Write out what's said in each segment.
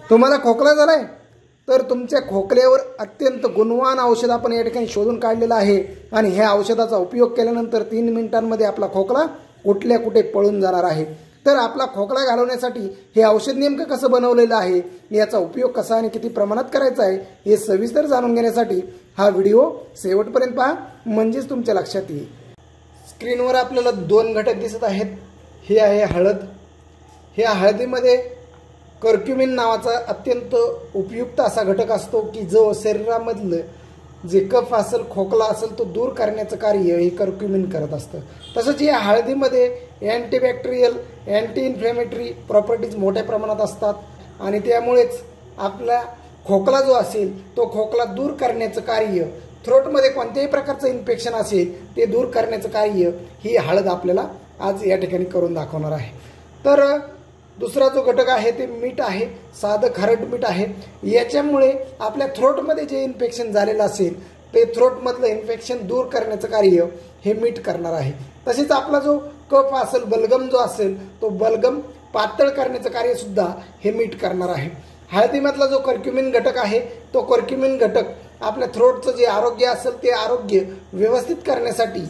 तुम्हाला खोकला झालाय तर तुमच्या खोकल्यावर अत्यंत गुणवान औषध आपण या ठिकाणी शोधून काढलेलं आहे आणि ह्या औषधाचा उपयोग केल्यानंतर 3 मिनिटांमध्ये आपला खोकला कुठल्या कुठे पळून जाणार आहे। तर आपला खोकला घालवण्यासाठी हे औषध नेमकं कसं बनवलेलं आहे, याचा उपयोग कसा आणि किती प्रमाणात करायचा आहे हे सविस्तर जाणून घेण्यासाठी हा व्हिडिओ शेवटपर्यंत पहा, म्हणजेच तुमच्या लक्षात येईल। स्क्रीनवर आपल्याला 2 घटक दिसत आहेत। हे आहे हळद। ह्या हळदीमध्ये कर्क्युमिन नावाचा अत्यंत उपयुक्त असा घटक असतो की जो शरीरामधलं जे कफ असेल, खोकला असेल तो दूर करण्याचं कार्य हे कर्क्युमिन करत असतं। तसंच या हळदीमध्ये अँटीबॅक्टेरियल, अँटी इन्फ्लेमेटरी प्रॉपर्टीज मोठ्या प्रमाणात असतात आणि त्यामुळेच आपला खोकला जो असेल तो खोकला दूर करण्याचं कार्य, थ्रोटमध्ये कोणत्याही प्रकारचं इन्फेक्शन असेल ते दूर करण्याचं कार्य ही हळद आपल्याला आज या ठिकाणी करून दाखवणार आहे। तर दुसरा जो घटक आहे ते मीठ आहे, साधं खारट मीठ आहे। याच्यामुळे आपल्या थ्रोटमध्ये जे इन्फेक्शन झालेलं असेल ते थ्रोटमधलं इन्फेक्शन दूर करण्याचं कार्य हे मीठ करणार आहे। तसेच आपला जो कफ असेल, बलगम जो असेल तो बलगम पातळ करण्याचं कार्य सुद्धा हे मीठ करणार आहे। हळदीमधला जो कर्क्युमिन घटक आहे तो कर्क्युमिन घटक आपल्या थ्रोटचं जे आरोग्य असेल ते आरोग्य व्यवस्थित करण्यासाठी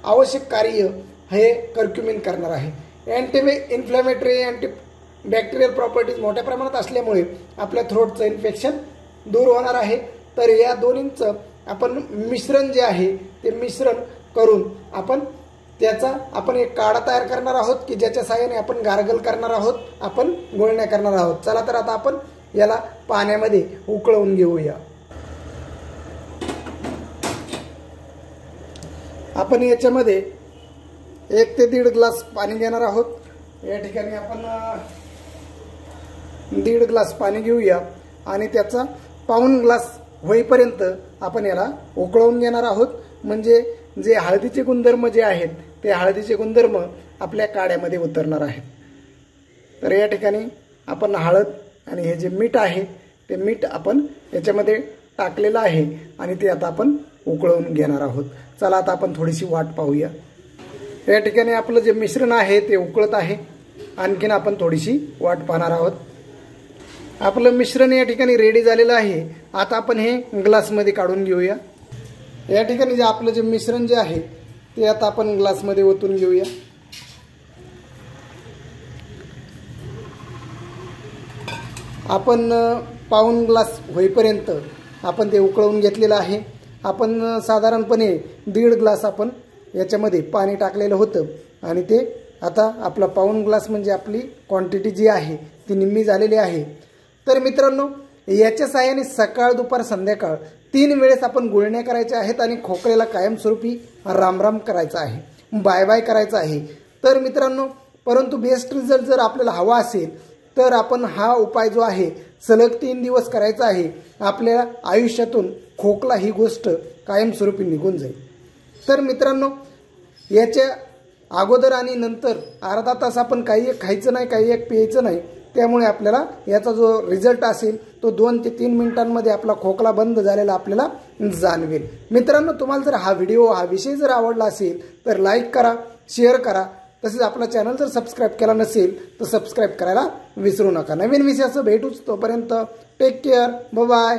आवश्यक कार्य हे कर्क्युमिन करणार आहे। Anti inflammatory, anti bacterial properties मोठ्या प्रमाणात असल्यामुळे आपल्या थ्रोटचं इन्फेक्शन दूर होणार आहे। तर या दोन्हींचं आपण मिश्रण जे आहे ते मिश्रण करून आपण एक काढा तयार करणार आहोत की ज्याच्या सहाय्याने आपण गार्गल करणार आहोत, आपण गुळण्या करणार आहोत। चला तर आता आपण याला पाण्यामध्ये उकळवून घेऊया। आपण याच्यामध्ये 1 ते 1.5 ग्लास पाणी घेणार आहोत। या ठिकाणी आपण 1.5 ग्लास पाणी घेऊया आणि त्याचा पाऊण ग्लास होईपर्यंत आपण याला उकळवून घेणार आहोत, म्हणजे जे हळदीचे गुणधर्म जे आहेत ते हळदीचे गुणधर्म आपल्या काढ्यामध्ये उतरणार आहेत। तर या ठिकाणी आपण हळद आणि हे जे मीठ आहे ते मीठ आपण याच्यामध्ये टाकलेलं आहे आणि ते आता आपण उकळवून घेणार आहोत। चला आता आपण थोडीशी वाट पाहूया। या ठिकाणी आपलं जे मिश्रण आहे ते उकळत आहे, आणखीन आपण थोडीशी वाट पाहणार आहोत। आपलं मिश्रण या ठिकाणी रेडी झालेलं आहे। आता आपण हे ग्लासमध्ये काढून घेऊया। या ठिकाणी जे आपलं जे मिश्रण जे आहे ते आता आपण ग्लासमध्ये ओतून घेऊया। आपण पाऊण ग्लास होईपर्यंत आपण ते उकळवून घेतलेलं आहे। आपण साधारणपणे 1.5 ग्लास आपण याच्यामध्ये पाणी टाकलेलं होतं आणि ते आता आपला पाऊण ग्लास म्हणजे आपली क्वांटिटी जी आहे ती निम्मी झालेली आहे। तर मित्रांनो, याच्या सहाय्याने सकाळ, दुपार, संध्याकाळ 3 वेळेस आपण गुळण्या करायच्या आहेत आणि खोकल्याला कायमस्वरूपी रामराम करायचा आहे, बाय बाय करायचं आहे। तर मित्रांनो, परंतु बेस्ट रिझल्ट जर आपल्याला हवा असेल तर आपण हा उपाय जो आहे सलग 3 दिवस करायचा आहे। आपल्या आयुष्यातून खोकला ही गोष्ट कायमस्वरूपी निघून जाईल। तर मित्रांनो, याच्या अगोदर आणि नंतर अर्धा तास आपण काही एक खायचं नाही, काही एक प्यायचं नाही। त्यामुळे आपल्याला याचा जो रिझल्ट असेल तो 2 ते 3 मिनिटांमध्ये आपला खोकला बंद झालेला आपल्याला जाणवेल। मित्रांनो, तुम्हाला जर हा व्हिडिओ, हा विषय जर आवडला असेल तर लाईक करा, शेअर करा। तसेच आपला चॅनल जर सबस्क्राईब केला नसेल तर सबस्क्राईब करायला विसरू नका। नवीन विषयाचं भेटूच, तोपर्यंत टेक केअर, बाय बाय।